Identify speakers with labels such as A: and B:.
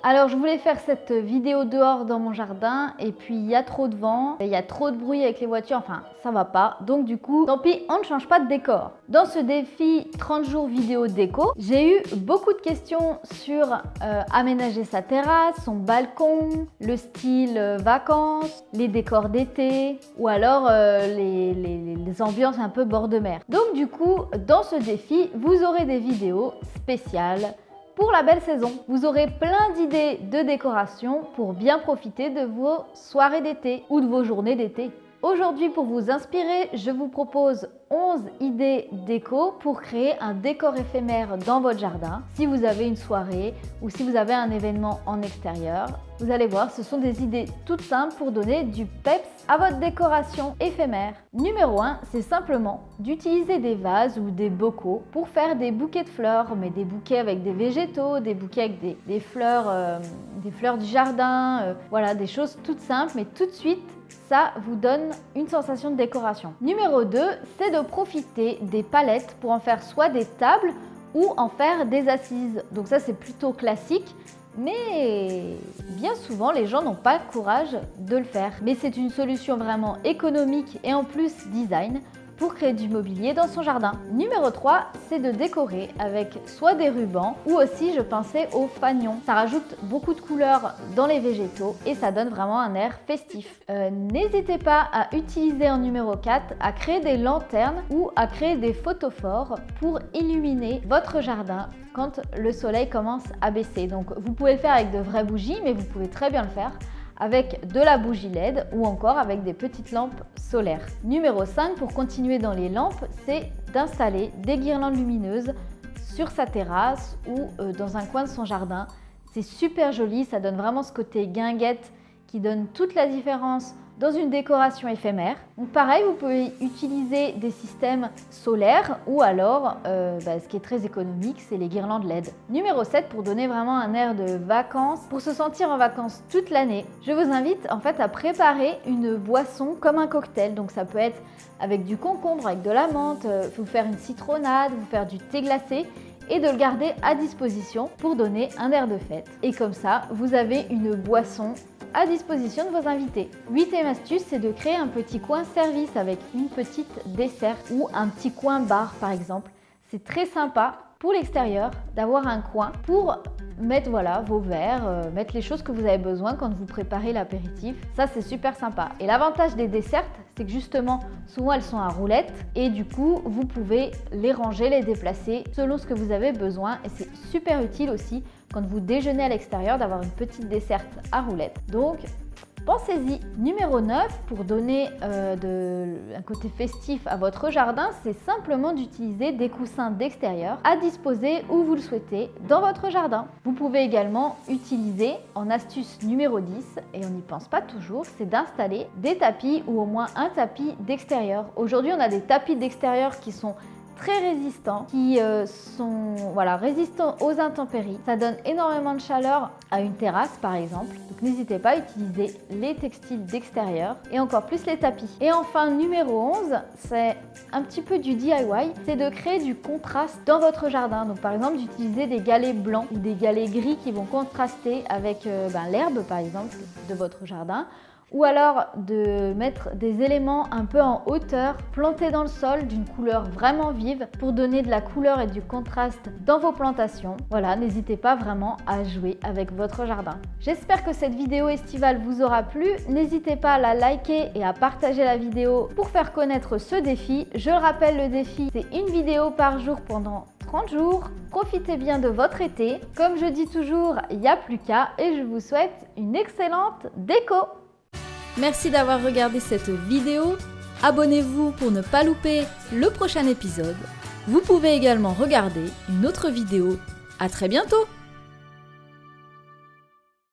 A: Alors je voulais faire cette vidéo dehors dans mon jardin et puis il y a trop de vent, il y a trop de bruit avec les voitures, enfin ça va pas. Donc du coup, tant pis, on ne change pas de décor. Dans ce défi 30 jours vidéo déco, j'ai eu beaucoup de questions sur aménager sa terrasse, son balcon, le style vacances, les décors d'été ou alors les ambiances un peu bord de mer. Donc du coup, dans ce défi, vous aurez des vidéos spéciales pour la belle saison. Vous aurez plein d'idées de décoration pour bien profiter de vos soirées d'été ou de vos journées d'été. Aujourd'hui, pour vous inspirer, je vous propose 11 idées déco pour créer un décor éphémère dans votre jardin. Si vous avez une soirée ou si vous avez un événement en extérieur, vous allez voir, ce sont des idées toutes simples pour donner du peps à votre décoration éphémère. Numéro 1, c'est simplement d'utiliser des vases ou des bocaux pour faire des bouquets de fleurs, mais des bouquets avec des végétaux, des bouquets avec des fleurs du jardin, voilà, des choses toutes simples, mais tout de suite, ça vous donne une sensation de décoration. Numéro 2, c'est de profiter des palettes pour en faire soit des tables ou en faire des assises. Donc ça, c'est plutôt classique, mais bien souvent, les gens n'ont pas le courage de le faire. Mais c'est une solution vraiment économique et en plus design pour créer du mobilier dans son jardin. Numéro 3, c'est de décorer avec soit des rubans ou aussi je pensais aux fanions. Ça rajoute beaucoup de couleurs dans les végétaux et ça donne vraiment un air festif. N'hésitez pas à utiliser en numéro 4 à créer des lanternes ou à créer des photophores pour illuminer votre jardin quand le soleil commence à baisser. Donc vous pouvez le faire avec de vraies bougies, mais vous pouvez très bien le faire avec de la bougie LED ou encore avec des petites lampes solaires. Numéro 5, pour continuer dans les lampes, c'est d'installer des guirlandes lumineuses sur sa terrasse ou dans un coin de son jardin. C'est super joli, ça donne vraiment ce côté guinguette qui donne toute la différence dans une décoration éphémère. Donc pareil, vous pouvez utiliser des systèmes solaires ou alors, ce qui est très économique, c'est les guirlandes LED. Numéro 7, pour donner vraiment un air de vacances, pour se sentir en vacances toute l'année, je vous invite en fait à préparer une boisson comme un cocktail. Donc ça peut être avec du concombre, avec de la menthe, vous faire une citronnade, vous faire du thé glacé et de le garder à disposition pour donner un air de fête. Et comme ça, vous avez une boisson à disposition de vos invités. 8e astuce, c'est de créer un petit coin service avec une petite desserte ou un petit coin bar par exemple. C'est très sympa pour l'extérieur d'avoir un coin pour mettre vos verres, mettre les choses que vous avez besoin quand vous préparez l'apéritif. Ça, c'est super sympa. Et l'avantage des dessertes, c'est que justement, souvent elles sont à roulettes et du coup, vous pouvez les ranger, les déplacer selon ce que vous avez besoin. Et c'est super utile aussi quand vous déjeunez à l'extérieur d'avoir une petite desserte à roulettes. Donc, pensez-y. Numéro 9, pour donner un côté festif à votre jardin, c'est simplement d'utiliser des coussins d'extérieur à disposer où vous le souhaitez dans votre jardin. Vous pouvez également utiliser, en astuce numéro 10, et on n'y pense pas toujours, c'est d'installer des tapis ou au moins un tapis d'extérieur. Aujourd'hui, on a des tapis d'extérieur qui sont très résistants, qui sont résistants aux intempéries. Ça donne énormément de chaleur à une terrasse par exemple. Donc n'hésitez pas à utiliser les textiles d'extérieur et encore plus les tapis. Et enfin numéro 11, c'est un petit peu du DIY, c'est de créer du contraste dans votre jardin. Donc par exemple d'utiliser des galets blancs ou des galets gris qui vont contraster avec l'herbe par exemple de votre jardin. Ou alors de mettre des éléments un peu en hauteur, plantés dans le sol d'une couleur vraiment vive pour donner de la couleur et du contraste dans vos plantations. Voilà, n'hésitez pas vraiment à jouer avec votre jardin. J'espère que cette vidéo estivale vous aura plu. N'hésitez pas à la liker et à partager la vidéo pour faire connaître ce défi. Je le rappelle, le défi, c'est une vidéo par jour pendant 30 jours. Profitez bien de votre été. Comme je dis toujours, il n'y a plus qu'à et je vous souhaite une excellente déco.
B: Merci d'avoir regardé cette vidéo. Abonnez-vous pour ne pas louper le prochain épisode. Vous pouvez également regarder une autre vidéo. À très bientôt!